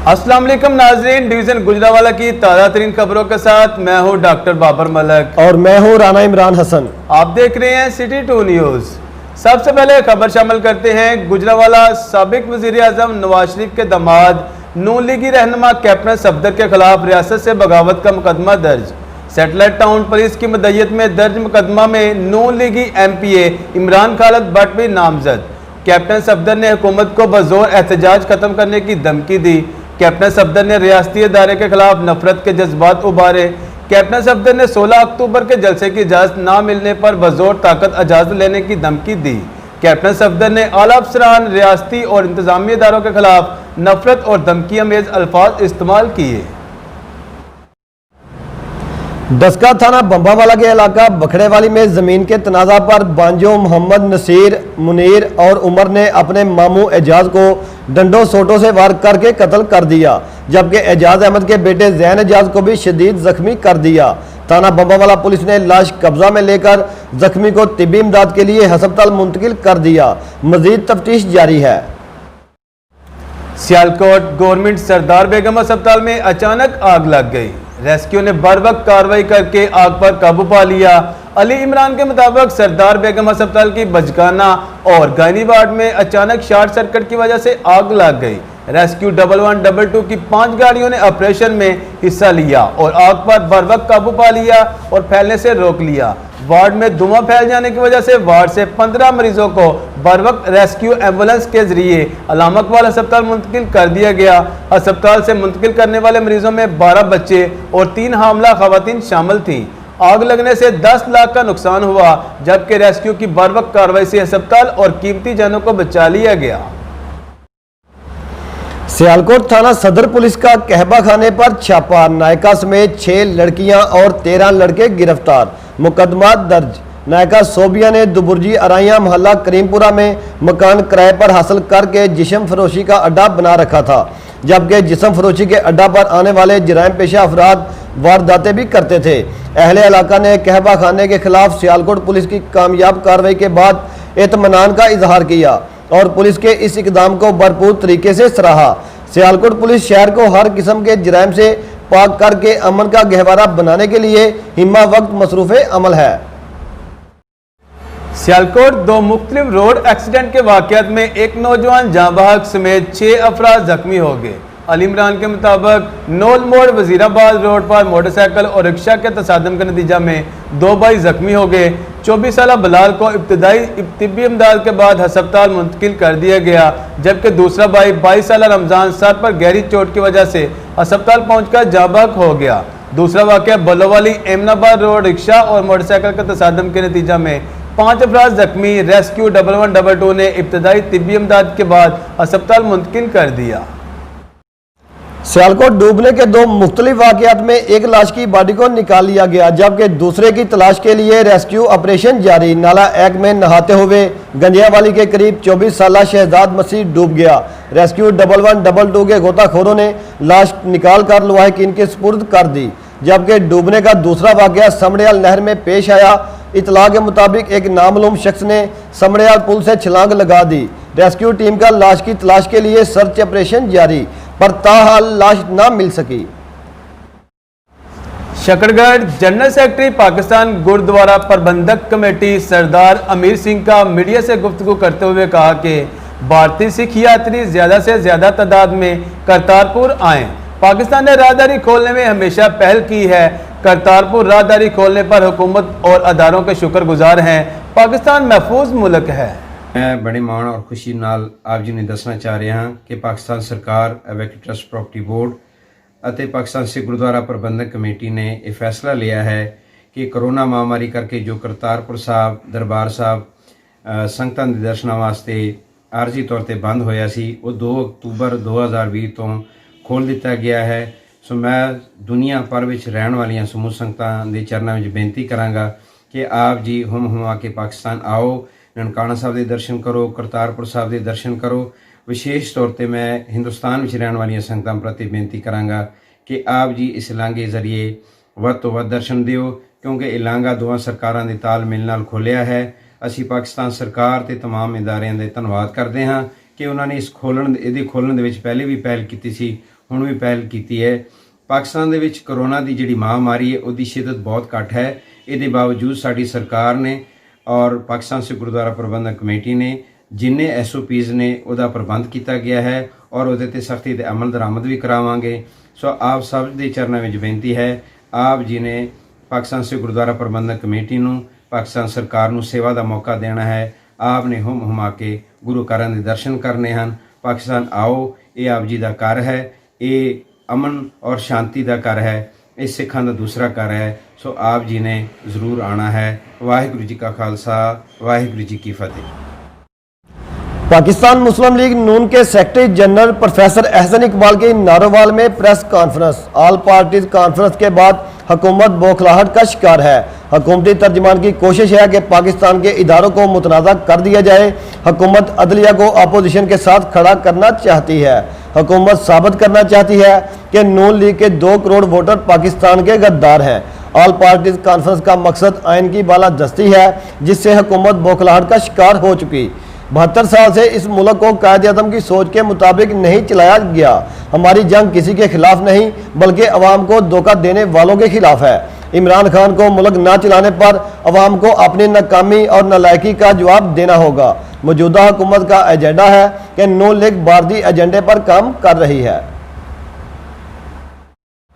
अस्सलाम वालेकुम नाज़रीन, डिवीज़न गुजरावाला की ताज़ा तरीन खबरों के साथ मैं हूं डॉक्टर बाबर मलक और मैं हूं राना इमरान हसन। आप देख रहे हैं सिटी 2 न्यूज़। सबसे पहले खबर शामिल करते हैं। गुजरावाला साबिक वज़ीर आज़म नवाज शरीफ के दामाद नून लीगी रहनुमा कैप्टन सफदर के खिलाफ रियासत से बगावत का मुकदमा दर्ज। सैटेलाइट टाउन पुलिस की मदय्यत में दर्ज मुकदमा में नून लीगी MPA इमरान खालिद भट्ट भी नामजद। कैप्टन सफदर ने हुकूमत को बज़ोर एहतजाज खत्म करने की धमकी दी। कैप्टन सफदर ने रियासती इदारे के खिलाफ नफरत के जज्बात उभारे। कैप्टन सफदर ने 16 अक्टूबर के जलसे की इजाज़त ना मिलने पर बज़ोर ताकत इजाज़त लेने की धमकी दी। कैप्टन सफदर ने आला अफसरान, रियासती और इंतजामी इदारों के खिलाफ नफरत और धमकी अमेज अल्फाज इस्तेमाल किए। डस्का थाना बम्बावाला के इलाका बखड़ेवाली में जमीन के तनाज़ा पर बांजो मोहम्मद नसीर, मुनीर और उमर ने अपने मामू एजाज को डंडों सोटों से वार करके कत्ल कर दिया, जबकि एजाज अहमद के बेटे जैन एजाज को भी शदीद जख्मी कर दिया। थाना बम्बावाला पुलिस ने लाश कब्जा में लेकर जख्मी को तिब्बी इमदाद के लिए अस्पताल मुंतकिल कर दिया। मजीद तफ्तीश जारी है। सियालकोट गवर्नमेंट सरदार बेगम अस्पताल में अचानक आग लग गई। रेस्क्यू ने बर वक्त कार्रवाई करके आग पर काबू पा लिया। अली इमरान के मुताबिक सरदार बेगम अस्पताल की बजगाना और गायनी वार्ड में अचानक शॉर्ट सर्किट की वजह से आग लग गई। रेस्क्यू 1122 की 5 गाड़ियों ने ऑपरेशन में हिस्सा लिया और आग पर बर वक्त काबू पा लिया और फैलने से रोक लिया। वार्ड में धुआं फैल जाने की वजह से वार्ड से 15 मरीजों को बर वक्त रेस्क्यू एम्बुलेंस के जरिए अल्लामा इकबाल अस्पताल मुंतकिल कर दिया गया। अस्पताल से मुंतकिल करने वाले मरीजों में 12 बच्चे और 3 हामला खवातीन शामिल थीं। आग लगने से 10 लाख का नुकसान हुआ, जबकि रेस्क्यू की बर वक्त कार्रवाई से अस्पताल और कीमती जानों को बचा लिया गया। सियालकोट थाना सदर पुलिस का कहबा खाने पर छापा, नायका समेत 6 लड़कियां और 13 लड़के गिरफ्तार, मुकदमा दर्ज। नायका सोबिया ने दुबुर्जी अराइया मोहल्ला करीमपुरा में मकान किराए पर हासिल करके जिस्म फरोशी का अड्डा बना रखा था, जबकि जिस्म फरोशी के अड्डा पर आने वाले जराइम पेशा अफराद वारदातें भी करते थे। अहले इलाका ने कहबा खाने के खिलाफ सियालकोट पुलिस की कामयाब कार्रवाई के बाद इत्मीनान का इजहार किया और पुलिस के इस इकदाम को भरपूर तरीके से सराहा। सियालकोट पुलिस शहर को हर किस्म के जराइम से पाक करके अमन का गहवारा बनाने के लिए हिम्मा वक्त मसरूफ़ अमल है। सियालकोट 2 मुख्तलिफ रोड एक्सीडेंट के वाक़यात में एक नौजवान जाँ बहक समेत 6 अफराद जख्मी हो गए। अली इमरान के मुताबिक नोल मोड़ वजीराबाद रोड पर मोटरसाइकिल और रिक्शा के तसादम के नतीजा में 2 भाई जख्मी हो गए। 24 साल बलाल को इब्तदाई तिब्बी इमदाद के बाद अस्पताल मुंतकिल कर दिया गया, जबकि दूसरा भाई 22 साल रमजान सर पर गहरी चोट की वजह से अस्पताल पहुंचकर जाँ बहक हो गया। दूसरा वाक़या बलोवाली एमनाबाद रोड रिक्शा और मोटरसाइकिल के तसादम के नतीजा में 5 अफराद जख्मी। रेस्क्यू 1122 ने इब्तदाई तिब्बी इमदाद के बाद अस्पताल मुंतकिल कर दिया। सियालकोट डूबने के 2 मुख्तलिफ वाक़यात में एक लाश की बॉडी को निकाल लिया गया, जबकि दूसरे की तलाश के लिए रेस्क्यू ऑपरेशन जारी। नाला एक में नहाते हुए गंजियावाली के करीब 24 साला शहजाद मसीह डूब गया। रेस्क्यू 1122 के गोताखोरों ने लाश निकाल कर लवाहिकीन के सुपुर्द कर दी, जबकि डूबने का दूसरा वाक़या समड़ियाल नहर में पेश आया। इतला के मुताबिक एक नामालूम शख्स ने समड़ियाल पुल से छलांग लगा दी। रेस्क्यू टीम का लाश की तलाश के लिए सर्च ऑपरेशन जारी, पर ताहाल लाश ना मिल सकी। शकरगढ़ जनरल सेक्रेटरी पाकिस्तान गुरुद्वारा प्रबंधक कमेटी सरदार अमीर सिंह का मीडिया से गुफ्तगू करते हुए कहा कि भारतीय सिख यात्री ज्यादा से ज्यादा तादाद में करतारपुर आएं। पाकिस्तान ने राहदारी खोलने में हमेशा पहल की है। करतारपुर राहदारी खोलने पर हुकूमत और अदारों के शुक्रगुजार हैं। पाकिस्तान महफूज मुल्क है। मैं बड़े माण और खुशी नाल आप जी ने दसना चाह रहा हाँ कि पाकिस्तान सरकार, एवेक ट्रस्ट प्रॉपर्टी बोर्ड ਅਤੇ पाकिस्तान सिख गुरुद्वारा प्रबंधक कमेटी ने यह फैसला लिया है कि कोरोना महामारी करके जो करतारपुर साहब दरबार साहब संगतां दे दर्शनां वास्ते आरजी तौर पर बंद होया सी, वो 2 अक्तूबर 2020 तो खोल दिता गया है। सो मैं दुनिया भर में रहने वाली समूह संगतां दे चरणों में बेनती करांगा कि आप जी हुम हुआ के पाकिस्तान आओ, ननकाना साहब के दर्शन करो, करतारपुर साहब के दर्शन करो। विशेष तौर पर मैं हिंदुस्तान में रहने वाली संगतां प्रति बेनती करांगा कि आप जी इस लांघे जरिए वध तो वध दर्शन दिओ, क्योंकि यह लांघा दोवां सरकारां दे तालमेल नाल खोलिया है। असी पाकिस्तान सरकार ते तमाम इदारियां दे धन्नवाद करते हाँ कि उन्होंने इस खोलण दे विच पहले भी पहल की सी, ਹੁਣ ਵੀ ਪਹਿਲ ਕੀਤੀ ਹੈ। ਪਾਕਿਸਤਾਨ ਦੇ ਵਿੱਚ ਕਰੋਨਾ ਦੀ ਜਿਹੜੀ ਮਹਾਮਾਰੀ ਹੈ ਉਹਦੀ ਸ਼ਿੱਦਤ ਬਹੁਤ ਘੱਟ ਹੈ। ਇਹਦੇ ਬਾਵਜੂਦ ਸਾਡੀ ਸਰਕਾਰ ਨੇ ਔਰ ਪਾਕਿਸਤਾਨ ਸਿੱਖ ਗੁਰਦੁਆਰਾ ਪ੍ਰਬੰਧਕ ਕਮੇਟੀ ਨੇ ਜਿੰਨੇ SOPs ਨੇ ਉਹਦਾ ਪ੍ਰਬੰਧ ਕੀਤਾ ਗਿਆ ਹੈ ਔਰ ਉਹਦੇ ਤੇ ਸਖਤੀ ਤੇ ਅਮਲ ਦਰਾਮਦ ਵੀ ਕਰਾਵਾਂਗੇ। ਸੋ ਆਪ ਸਭ ਦੇ ਚਰਨਾਂ ਵਿੱਚ ਬੇਨਤੀ ਹੈ, ਆਪ ਜੀ ਨੇ ਪਾਕਿਸਤਾਨ ਸਿੱਖ ਗੁਰਦੁਆਰਾ ਪ੍ਰਬੰਧਕ ਕਮੇਟੀ ਨੂੰ, ਪਾਕਿਸਤਾਨ ਸਰਕਾਰ ਨੂੰ ਸੇਵਾ ਦਾ ਮੌਕਾ ਦੇਣਾ ਹੈ। ਆਪ ਨੇ ਹੁਮ ਹੁਮਾ ਕੇ ਗੁਰੂ ਘਰਾਂ ਦੇ ਦਰਸ਼ਨ ਕਰਨੇ ਹਨ। ਪਾਕਿਸਤਾਨ ਆਓ, ਇਹ ਆਪ ਜੀ ਦਾ ਘਰ ਹੈ, ਇਹ ਅਮਨ ਔਰ ਸ਼ਾਂਤੀ ਦਾ ਘਰ ਹੈ, ਇਹ ਸਿੱਖਾਂ ਦਾ ਦੂਸਰਾ ਘਰ ਹੈ। ਸੋ ਆਪ ਜੀ ਨੇ ਜ਼ਰੂਰ ਆਣਾ ਹੈ। ਵਾਹਿਗੁਰੂ ਜੀ ਕਾ ਖਾਲਸਾ, ਵਾਹਿਗुरु जी की फतेह। पाकिस्तान मुस्लिम लीग नून के secretary general professor Ahsan Iqbal की नारोवाल में press conference. All parties conference के बाद हुकूमत बौखलाहट का शिकार है। हुकूमती तर्जमान की कोशिश है कि पाकिस्तान के इदारों को मुतनाज़ा कर दिया जाए। हुकूमत अदलिया को अपोजिशन के साथ खड़ा करना चाहती है। हुकूमत साबित करना चाहती है कि नून लीग के 2 करोड़ वोटर पाकिस्तान के गद्दार हैं। ऑल पार्टीज कॉन्फ्रेंस का मकसद आइन की बालादस्ती है, जिससे हुकूमत बौखलाहट का शिकार हो चुकी। 72 साल से इस मुल्क को कायद-ए-आज़म की सोच के मुताबिक नहीं चलाया गया। हमारी जंग किसी के खिलाफ नहीं बल्कि अवाम को धोखा देने वालों के खिलाफ है। इमरान खान को मुल्क ना चलाने पर अवाम को अपनी नाकामी और नालायकी का जवाब देना होगा। मौजूदा हुकूमत का एजेंडा है कि नून लीग भारतीय एजेंडे पर काम कर रही है।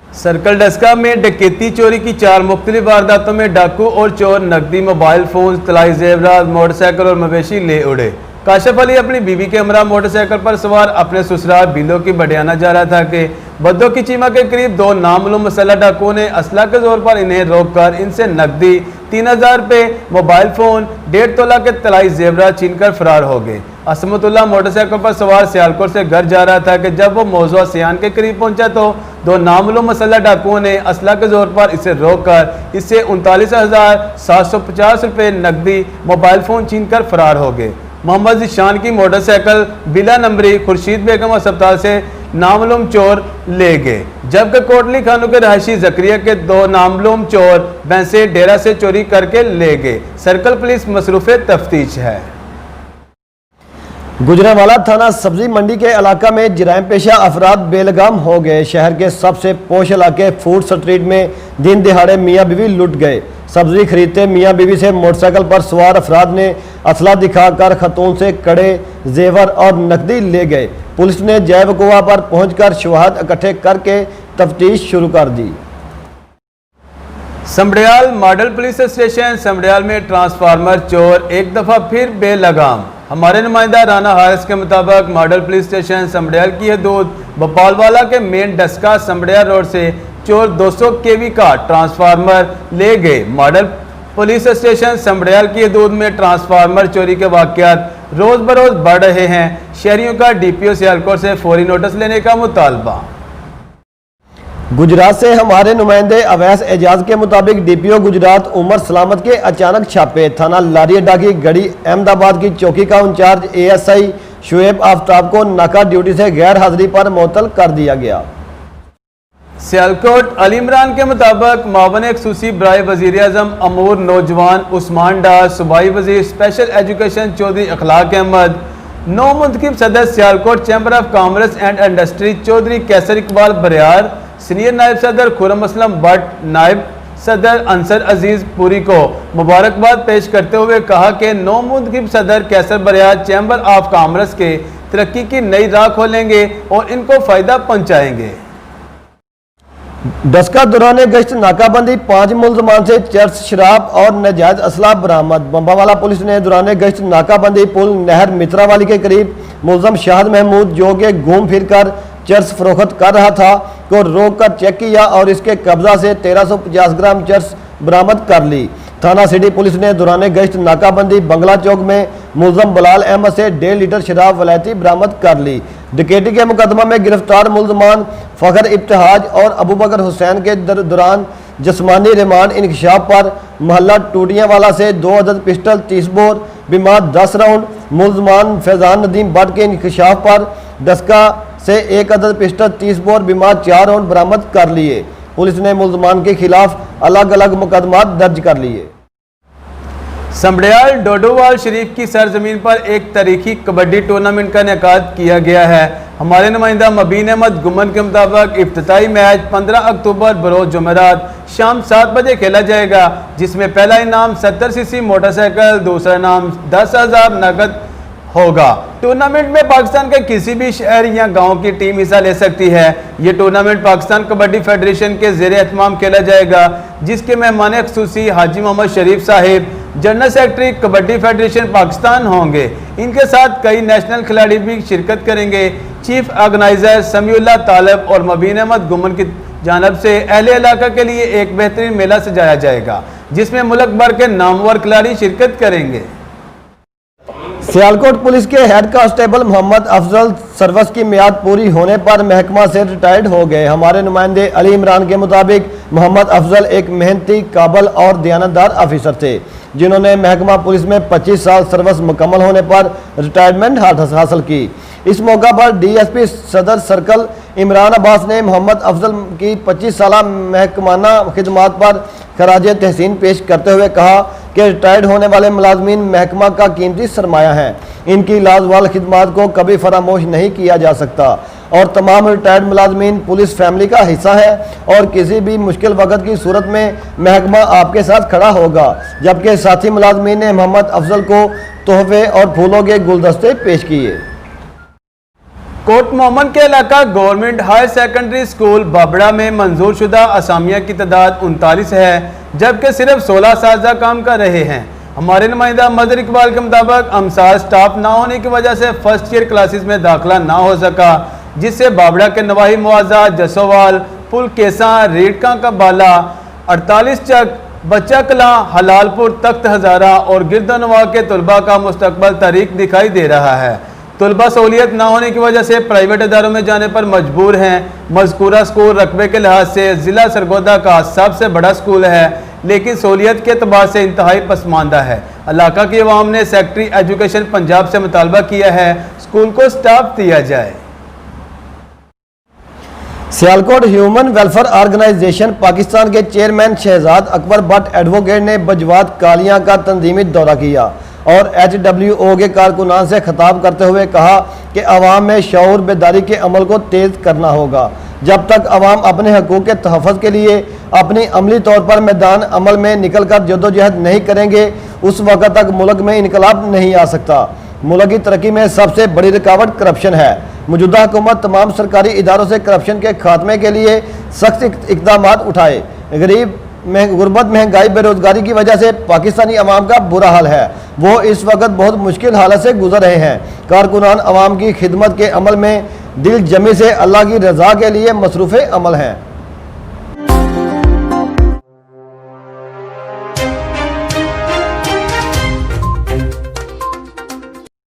सर्कल डस्का में डकैती चोरी की 4 मुख्तलिफ वारदातों में डाकू और चोर नकदी, मोबाइल फोन, तलाई जेवरात, मोटरसाइकिल और मवेशी ले उड़े। काशिफ अली अपनी बीवी के हमरा मोटरसाइकिल पर सवार अपने ससुराल बिलो की बडियाना जा रहा था कि बद्दो की चीमा के करीब 2 नामालूम मसल्ह डाकुओं ने असला के जोर पर इन्हें रोककर इनसे नकदी 3000 रुपये, मोबाइल फोन, 1.5 तोला के तलाई जेवरात छीनकर फरार हो गए। असमतुल्लाह मोटरसाइकिल पर सवार सियालकोट से घर जा रहा था कि जब वो मौजूदा सियान के करीब पहुंचा तो 2 नामालूम मसल्ह डाकुओं ने असला के जोर पर इसे रोककर इससे 39,750 रुपये नकदी, मोबाइल फोन छीनकर फरार हो गए। मोहम्मद जिशान की मोटरसाइकिल बिला नंबरी खुर्शीद बेगम अस्पताल से नामालूम चोर ले गए, जबकि कोटली खानों के रहायशी जकरिया के 2 नामालूम चोर भैंसे डेरा से चोरी करके ले गए। सर्कल पुलिस मसरूफ़े तफ्तीश है। गुजरांवाला थाना सब्जी मंडी के इलाका में जराइम पेशा अफराद बेलगाम हो गए। शहर के सबसे पोश इलाके फूड स्ट्रीट में दिन दिहाड़े मियाँ बीवी लुट गए। सब्जी खरीदते मियाँ बीवी से मोटरसाइकिल पर सवार अफराद ने असला दिखाकर खतून से कड़े, जेवर और नकदी ले गए। पुलिस ने जैव कुआ पर पहुंचकर शवाहद इकट्ठे करके तफ्तीश शुरू कर दी। समड़ियाल मॉडल पुलिस स्टेशन समड़ियाल में ट्रांसफार्मर चोर एक दफ़ा फिर बेलगाम। हमारे नुमाइंदा राना हारिस के मुताबिक मॉडल पुलिस स्टेशन समड़ियाल की हदूद भोपालवाला के मेन डस्का समड़ियाल रोड से चोर 200 kV का ट्रांसफार्मर ले गए। मॉडल पुलिस स्टेशन समड़ियाल की हदूद में ट्रांसफार्मर चोरी के वाक़यात रोज़ बरोज़ बढ़ रहे हैं। शहरियों का DPO सियालकोट से फौरी नोटिस लेने का मुतालबा। गुजरात से हमारे नुमाइंदे अवैस एजाज के मुताबिक DPO गुजरात उमर सलामत के अचानक छापे। थाना लारी अड्डा की गड़ी अहमदाबाद की चौकी का इंचार्ज ASI शुएब आफ्ताब को नाका ड्यूटी से गैर हाजिरी पर मुअत्तल कर दिया गया। सियालकोट अली इमरान के मुताबिक मावन खसूसी बराए वज़ीर आज़म अमूर नौजवान उस्मान डार, सूबाई वज़ीर स्पेशल एजुकेशन चौधरी अखलाक अहमद, नौ मुंतखब सदर Sialkot chamber of commerce and industry Chaudhry Qaiser Iqbal Bariyar, senior नायब सदर खुरम असलम भट्ट, नायब सदर अंसर अजीज पुरी को मुबारकबाद पेश करते हुए कहा कि नौ मुंतखब सदर कैसर बरियार चैम्बर ऑफ कॉमर्स के तरक्की की नई राह खोलेंगे और इनको फ़ायदा पहुँचाएंगे। डस्का दौरान गश्त नाकाबंदी 5 मुलजमान से चर्स, शराब और नाजायज असला बरामद। बम्बावाला पुलिस ने दौरान गश्त नाकाबंदी पुल नहर मित्रावाली के करीब मुलजम शाहद महमूद जो कि घूम फिर कर चर्स फरोख्त कर रहा था को रोक कर चेक किया और इसके कब्जा से 1350 ग्राम चर्स बरामद कर ली। थाना सिटी पुलिस ने दौरान गश्त नाकाबंदी बंगला चौक में मुलजम बलाल अहमद से 1.5 लीटर शराब वलायती बरामद कर ली। डकैती के मुकदमा में गिरफ्तार मुलजमान फ़खर इब्तिहाज और अबू बकर हुसैन के दौरान जिस्मानी रिमांड इंकशाफ पर मोहल्ला टूटियाँवाला से 2 अदद पिस्टल 30 बोर बिमार 10 राउंड, मुलजमान फैज़ान नदीम भट्ट के इंकशाफ पर डस्का से 1 अदद पिस्टल 30 बोर बिमार 4 राउंड बरामद कर लिए। पुलिस ने मुलजमान के खिलाफ अलग अलग मुकदमा दर्ज कर लिए। समड़ियाल डोडोवाल शरीफ की सरजमीन पर एक तारीखी कबड्डी टूर्नामेंट का इनेकाद किया गया है। हमारे नुमाइंदा मबीन अहमद गुमन के मुताबिक इफ्तिताई मैच 15 अक्टूबर बरोज जुमेरात शाम 7 बजे खेला जाएगा, जिसमें पहला इनाम 70 सीसी मोटरसाइकिल, दूसरा इनाम 10,000 नकद होगा। टूर्नामेंट में पाकिस्तान के किसी भी शहर या गांव की टीम हिस्सा ले सकती है। ये टूर्नामेंट पाकिस्तान कबड्डी फेडरेशन के ज़ेरे एहतमाम खेला जाएगा, जिसके मेहमान खुसूसी Haji Mohammad Sharif Sahib, general secretary kabaddi federation Pakistan होंगे। इनके साथ कई नेशनल खिलाड़ी भी शिरकत करेंगे। चीफ ऑर्गेनाइजर समीउल्लाह तालब और मबीन अहमद गुमन की जानब से अहले इलाका के लिए एक बेहतरीन मेला सजाया जाएगा, जिसमें मुल्क भर के नामवर खिलाड़ी शिरकत करेंगे। सियालकोट पुलिस के head constable Mohammad Afzal service की मियाद पूरी होने पर महकमा से रिटायर्ड हो गए। हमारे नुमाइंदे अली इमरान के मुताबिक मोहम्मद अफजल एक मेहनती, काबिल और दयानतदार ऑफिसर थे, जिन्होंने महकमा पुलिस में 25 साल सर्विस मुकम्मल होने पर रिटायरमेंट हासिल की। इस मौका पर डीएसपी सदर सर्कल इमरान अब्बास ने मोहम्मद अफजल की 25 साल महकमाना खिदमात पर खराज तहसीन पेश करते हुए कहा कि रिटायर्ड होने वाले मुलाजमीन महकमा का कीमती सरमाया हैं। इनकी लाजवाल खिदमात को कभी फरामोश नहीं किया जा सकता और तमाम रिटायर्ड मुलाजमीन पुलिस फैमिली का हिस्सा है और किसी भी मुश्किल वक्त की सूरत में महकमा आपके साथ खड़ा होगा। जबकि साथी मुलाजमीन ने मोहम्मद अफजल को तोहफे और फूलों के गुलदस्ते पेश किए। कोट मोहम्मद के इलाका government higher secondary school Babra में मंजूर शुदा असामिया की तादाद 39 है, जबकि सिर्फ 16 साजा काम कर रहे हैं। हमारे नुमाइंदा मजर इकबाल के मुताबिक अमसार स्टाफ ना होने की वजह से फर्स्ट ईयर क्लासेस में दाखिला ना हो सका, जिससे बाबड़ा के नवाही मुआजा, जसोवाल, पुल केसा, रेडका का बाला, 48 चक, बच्चा कला, हलालपुर, तख्त हजारा और गिरदनवा के तलबा का मुस्तकबल तारीख दिखाई दे रहा है। तलबा सहूलियत ना होने की वजह से प्राइवेट इदारों में जाने पर मजबूर हैं। मज़कूरा स्कूल रकबे के लिहाज से ज़िला सरगोदा का सबसे बड़ा स्कूल है, लेकिन सहूलियत के अतबार से इंतहाई पसमानदा है। इलाका की अवाम ने सेक्रेटरी एजुकेशन पंजाब से मुतालबा किया है स्कूल को स्टाफ दिया जाए। Sialkot human welfare organisation Pakistan के चेयरमैन शहजाद अकबर भट्ट एडवोकेट ने बजवात कालियां का तंजीमी दौरा किया और HWO के कारकुनान से खिताब करते हुए कहा कि अवाम में शऊर बेदारी के अमल को तेज़ करना होगा। जब तक अवाम अपने हकूक़ के तहफ़्फ़ुज़ के लिए अपनी अमली तौर पर मैदान अमल में निकल कर जदोजहद नहीं करेंगे, उस वक़्त तक मुल्क में इनकलाब नहीं आ सकता। मुल्क की तरक्की में सबसे बड़ी रुकावट करप्शन है। मौजूदा हुकूमत तमाम सरकारी इदारों से करप्शन के खात्मे के लिए सख्त इक़दाम उठाए। गरीब गुर्बत, महंगाई, बेरोजगारी की वजह से पाकिस्तानी अवाम का बुरा हाल है। वो इस वक्त बहुत मुश्किल हालत से गुजर रहे हैं। कारकुनान अवाम की खिदमत के अमल में दिल जमी से अल्लाह की रज़ा के लिए मसरूफ़ अमल हैं।